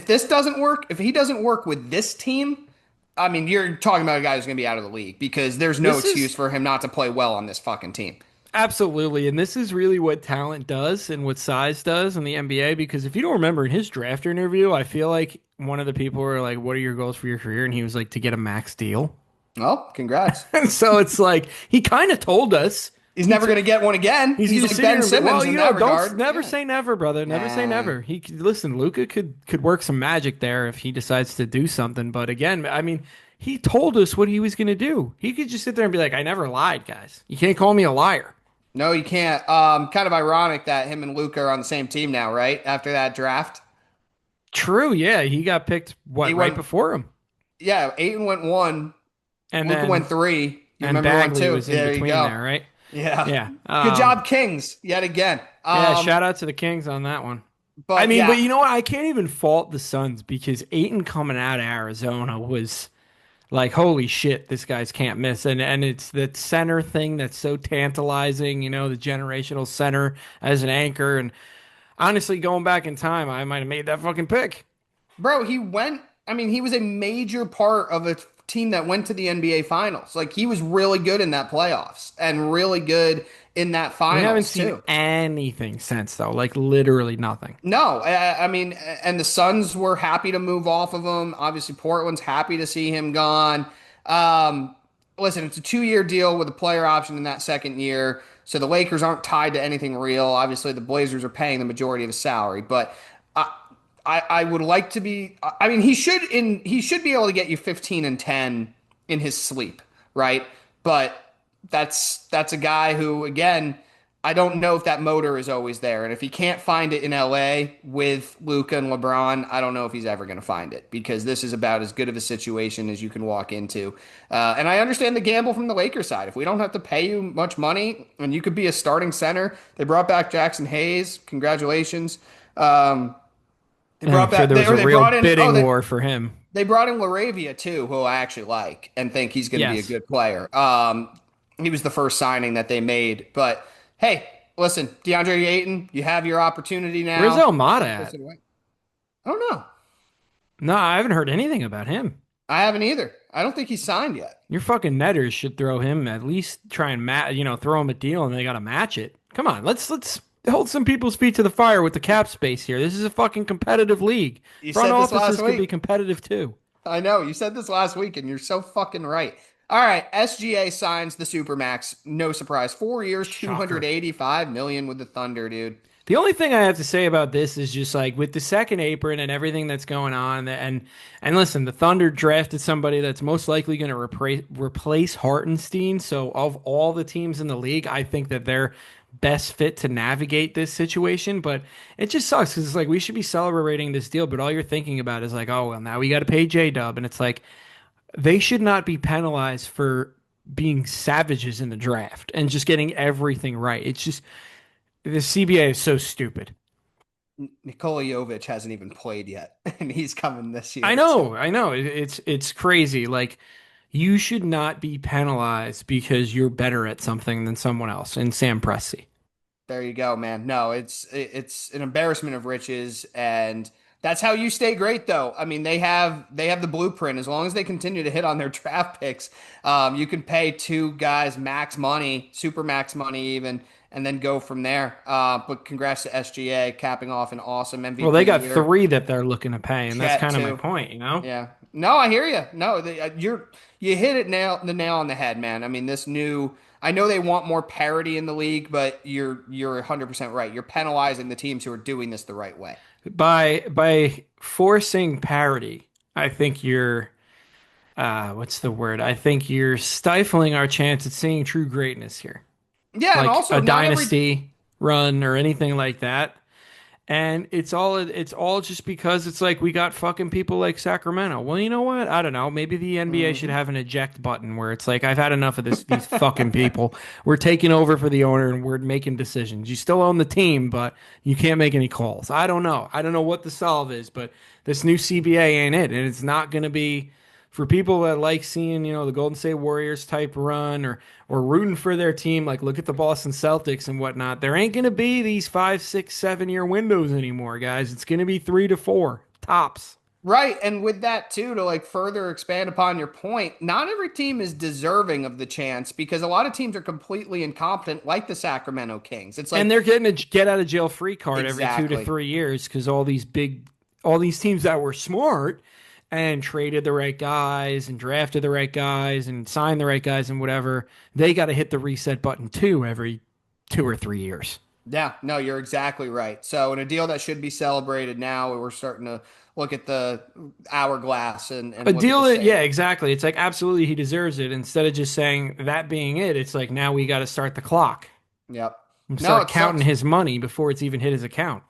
this doesn't work, if he doesn't work with this team, I mean, you're talking about a guy who's going to be out of the league because there's no This excuse is for him not to play well on this fucking team. absolutely, and this is really what talent does and what size does in the NBA. Because if you don't remember in his draft interview, I feel like one of the people were like, "What are your goals for your career?" And he was like, "To get a max deal." Well, congrats. And so it's like he kind of told us He's never going to get one again. he's He's gonna like sit Ben here and be, Simmons well, in that don't regard. never Yeah. say never, brother. Never say Nah. never. Listen, Luca could work some magic there if he decides to do something. But again, I mean, he told us what he was gonna do. He could just sit there and be like, "I never lied, guys. You can't call me a liar." No, you can't. Kind of ironic that him and Luca are on the same team now, right? After that draft. True, yeah, he got picked He right went, before him, yeah, Aiton went one. and Luca went then three. You and remember one Bagley two? was in There you between go. there, right? Yeah. Yeah. Good job, Kings, yet again. Yeah. Shout out to the Kings on that one. I But mean, but yeah, you know what? I can't even fault the Suns because Aiton coming out of Arizona was like, holy shit, this guy's can't miss. And it's that center thing that's so tantalizing, the generational center as an anchor. And honestly, going back in time, I might have made that fucking pick. bro, I mean, he was a major part of a team that went to the NBA Finals. Like, he was really good in that playoffs and really good in that We haven't finals, seen too. anything since, though. Like, literally nothing. No, I mean, and the Suns were happy to move off of him. Obviously, Portland's happy to see him gone. Um, Listen, it's a 2-year deal with a player option in that second year, so the Lakers aren't tied to anything real. Obviously, the Blazers are paying the majority of his salary, but I would like to be. I mean, he should be able to get you 15 and 10 in his sleep, right? But that's a guy who, again, I don't know if that motor is always there, and if he can't find it in LA with Luca and LeBron, I don't know if he's ever going to find it because this is about as good of a situation as you can walk into. And I understand the gamble from the Lakers side. If we don't have to pay you much money and you could be a starting center, they brought back Jackson Hayes. Congratulations. They And I'm brought sure back there was a they real brought in bidding war for him. they brought in Laravia too, who I actually like and think he's going to be a Yes. good player. He was the first signing that they made, but hey, listen, DeAndre Ayton, you have your opportunity Where's now. Almada Piss at? it away. I don't know. No, I haven't heard anything about him. I haven't either. I don't think he's signed yet. Your fucking netters should throw him at least try and throw him a deal and they got to match it. Come on, let's hold some people's feet to the fire with the cap space here. This is a fucking competitive league. You Front said this offices last could be week. competitive too. I know. You said this last week, and you're so fucking right. All right, SGA signs the Supermax. No surprise. 4 years, Shocker. 285 million with the Thunder, dude. The only thing I have to say about this is just like with the second apron and everything that's going on, and listen, the Thunder drafted somebody that's most likely going to replace Hartenstein. So of all the teams in the league, I think that they're best fit to navigate this situation. But it just sucks because it's like we should be celebrating this deal, but all you're thinking about is like, oh well, now we got to pay J Dub, and it's like they should not be penalized for being savages in the draft and just getting everything right. It's just the CBA is so stupid. Nikola Jovic hasn't even played yet, and he's coming this I year. So know, I know. It's crazy. Like you should not be penalized because you're better at something than someone else. And Sam Presti. there you go, man. No, it's an embarrassment of riches, and that's how you stay great, though. I mean, they have the blueprint. As long as they continue to hit on their draft picks, you can pay two guys max money, super max money even, and then go from there. But congrats to SGA capping off an awesome Well, MVP they got year. three that they're looking to pay, and that's Chet kind of my too. point, you know? Yeah. No, I hear you. No, you hit the nail on the head, man. I mean, this new. I know they want more parity in the league, but you're 100% right. You're penalizing the teams who are doing this the right way. By forcing parity, I think you're what's the word? I think you're stifling our chance at seeing true greatness here. Yeah, and Like also a not every. dynasty run or anything like that. And it's all just because it's like we got fucking people like Sacramento. Well, you know what? I don't know. Maybe the NBA should Mhm. have an eject button where it's like I've had enough of these fucking people. We're taking over for the owner and we're making decisions. You still own the team, but you can't make any calls. I don't know. I don't know what the solve is, but this new CBA ain't it. And it's not going to be for people that like seeing, the Golden State Warriors type run or rooting for their team, like look at the Boston Celtics and whatnot. There ain't gonna be these 5, 6, 7 year windows anymore, guys. It's gonna be 3 to 4 tops. Right, and with that too, to like further expand upon your point, not every team is deserving of the chance because a lot of teams are completely incompetent, like the Sacramento Kings. It's And like they're getting a get out of jail free card every two to exactly. three years because all these teams that were smart and traded the right guys and drafted the right guys and signed the right guys and whatever, they got to hit the reset button too every 2 or 3 years. Yeah, no, you're exactly right. So, in a deal that should be celebrated now, we're starting to look at the hourglass A and look at deal the that, yeah, same. exactly. It's like absolutely he deserves it. Instead of just saying that being it, it's like now we got to start the clock Yep. and No, start it counting sucks. his money before it's even hit his account.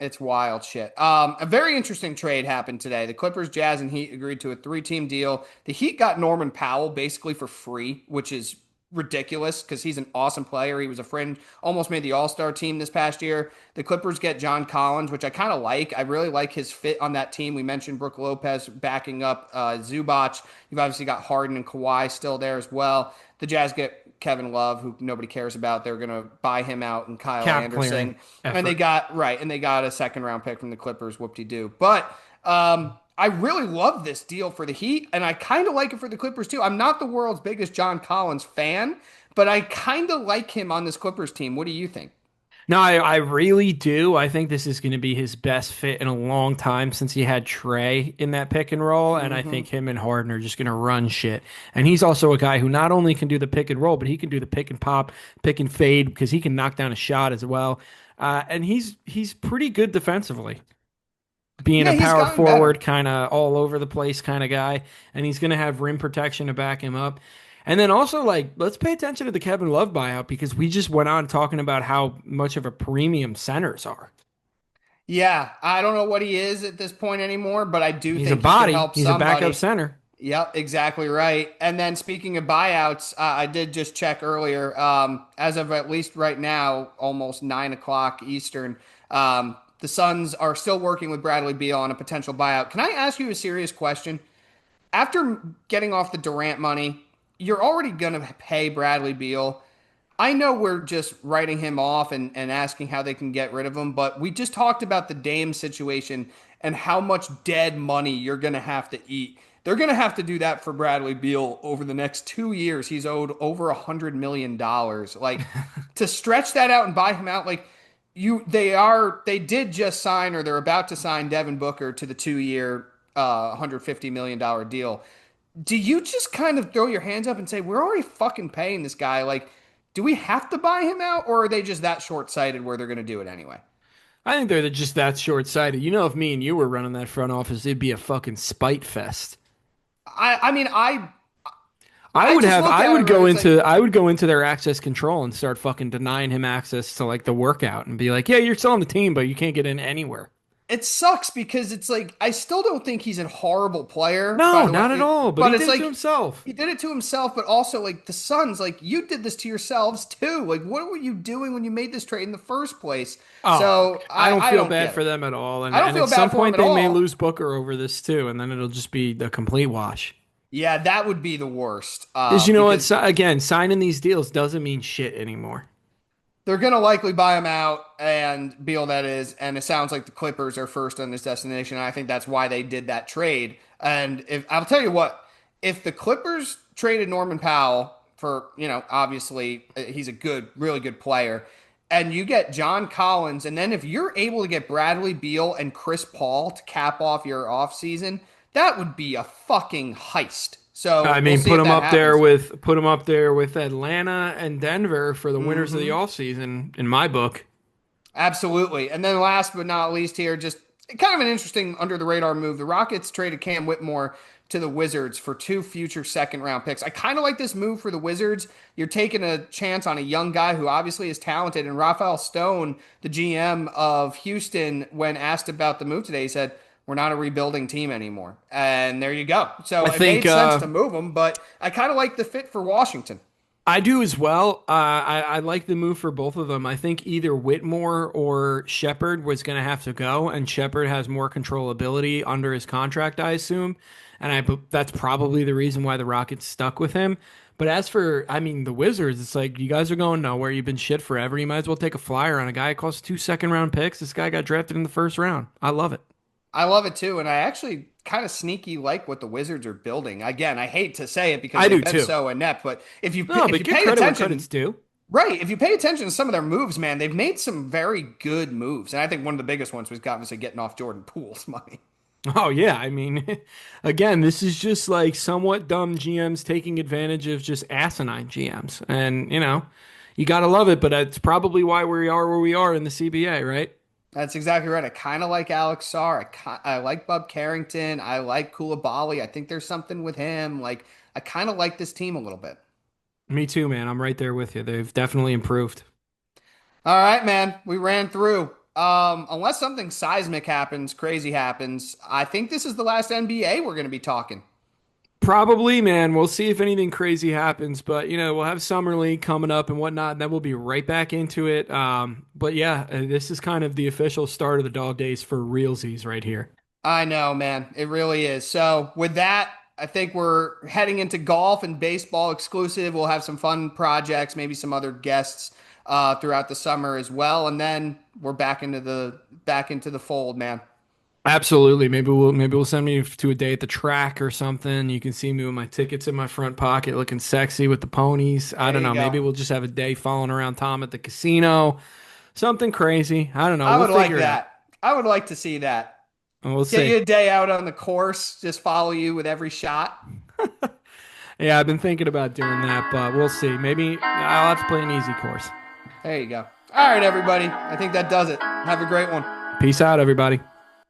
It's wild shit. A very interesting trade happened today. The Clippers, Jazz, and Heat agreed to a three-team deal. The Heat got Norman Powell basically for free, which is ridiculous because he's an awesome player. He was a fringe, almost made the All-Star team this past year. The Clippers get John Collins, which I kind of like. I really like his fit on that team. We mentioned Brook Lopez backing up Zubac. You've obviously got Harden and Kawhi still there as well. The Jazz get Kevin Love, who nobody cares about. They're going to buy him out, and Kyle Cap clearing Anderson. And they effort. got right, and they got a second round pick from the Clippers. Whoop de doo. But I really love this deal for the Heat, and I kind of like it for the Clippers too. I'm not the world's biggest John Collins fan, but I kind of like him on this Clippers team. What do you think? No, I really do. I think this is going to be his best fit in a long time since he had Trey in that pick and roll. And I Hmm. think him and Harden are just going to run shit. And he's also a guy who not only can do the pick and roll, but he can do the pick and pop, pick and fade because he can knock down a shot as well. And he's pretty good defensively, being Yeah, a he's power gotten better. forward, kind of all over the place kind of guy, and he's going to have rim protection to back him up. And then also, like, let's pay attention to the Kevin Love buyout because we just went on talking about how much of a premium centers are. Yeah, I don't know what he is at this point anymore, but I do He's a think he can body, help he's a backup somebody. center. Yep, exactly right. And then speaking of buyouts, I did just check earlier. As of at least right now, almost 9 o'clock Eastern, the Suns are still working with Bradley Beal on a potential buyout. Can I ask you a serious question? After getting off the Durant money, you're already going to pay Bradley Beal. I know we're just writing him off and asking how they can get rid of him, but we just talked about the Dame situation and how much dead money you're going to have to eat. They're going to have to do that for Bradley Beal over the next 2 years. He's owed over $100 million. Like to stretch that out and buy him out, like they did just sign or they're about to sign Devin Booker to the 2 year, $150 million deal. Do you just kind of throw your hands up and say, we're already fucking paying this guy? Like, do we have to buy him out, or are they just that short sighted where they're going to do it anyway? I think they're just that short sighted. You know, if me and you were running that front office, it'd be a fucking spite fest. I mean, I just look I at would him and go it's like, into their access control and start fucking denying him access to like the workout and be like, yeah, you're still on the team, but you can't get in anywhere. it sucks because it's like I still don't think he's a horrible player, by No, the not at way. all. But But he it's did it to like himself. he did it to himself, but also like the Suns, like you did this to yourselves too. Like, what were you doing when you made this trade in the first place? Oh, So I don't I feel don't bad get for it. them at all. I don't And at feel some bad for him point at they may all. lose Booker over this too, and then it'll just be the complete wash. Yeah, that would be the worst. Because you know what? Because Again, signing these deals doesn't mean shit anymore. they're going to likely buy him out and Beal, that is. And it sounds like the Clippers are first on this destination. And I think that's why they did that trade. And if I'll tell you what, if the Clippers traded Norman Powell for, obviously he's a good, really good player. and you get John Collins, and then if you're able to get Bradley Beal and Chris Paul to cap off your offseason, that would be a fucking heist. So I we'll mean, see if that happens. put him up there with Atlanta and Denver for the winners of the Hmm. offseason in my book. Absolutely. And then last but not least here, just kind of an interesting under the radar move. The Rockets traded Cam Whitmore to the Wizards for two future second round picks. I kind of like this move for the Wizards. You're taking a chance on a young guy who obviously is talented. And Rafael Stone, the GM of Houston, when asked about the move today, he said, "We're not a rebuilding team anymore." And there you go. So I it think made sense to move him, but I kind of like the fit for Washington. I do as well. I like the move for both of them. I think either Whitmore or Shepard was going to have to go, and Shepard has more controllability under his contract, I assume. And that's probably the reason why the Rockets stuck with him. But as for, I mean, the Wizards, it's like you guys are going nowhere. You've been shit forever. You might as well take a flyer on a guy who costs two second round picks. This guy got drafted in the first round. I love it. I love it too, and I actually kind of sneaky like what the Wizards are building. Again, I hate to say it because I they've do been too. so inept, but No, if but you give pay credit where attention, credit's due. right, if you pay attention to some of their moves, man, they've made some very good moves, and I think one of the biggest ones was obviously getting off Jordan Poole's money. Oh yeah, I mean, again, this is just like somewhat dumb GMs taking advantage of just asinine GMs, and you gotta love it. But it's probably why we are where we are in the CBA, right? That's exactly right. I kind of like Alex Sarr. I like Bub Carrington. I like Koulibaly. I think there's something with him. Like I kind of like this team a little bit. Me too, man. I'm right there with you. They've definitely improved. All right, man. We ran through. Unless something seismic happens, crazy happens, I think this is the last NBA we're going to be talking. Probably, man. We'll see if anything crazy happens, but we'll have summer league coming up and whatnot, and then we'll be right back into it. But yeah, this is kind of the official start of the dog days for realsies right here. I know, man. It really is. So, with that, I think we're heading into golf and baseball exclusive. We'll have some fun projects, maybe some other guests throughout the summer as well, and then we're back into the fold, man. Absolutely. Maybe we'll send me to a day at the track or something. You can see me with my tickets in my front pocket looking sexy with the ponies. I There don't you know. go. Maybe we'll just have a day following around Tom at the casino. Something crazy. I don't know. I We'll would like figure it out. that. I would like to see that. We'll Get see. you a day out on the course, just follow you with every shot. Yeah, I've been thinking about doing that, but we'll see. Maybe I'll have to play an easy course. There you go. All right, everybody. I think that does it. Have a great one. Peace out, everybody.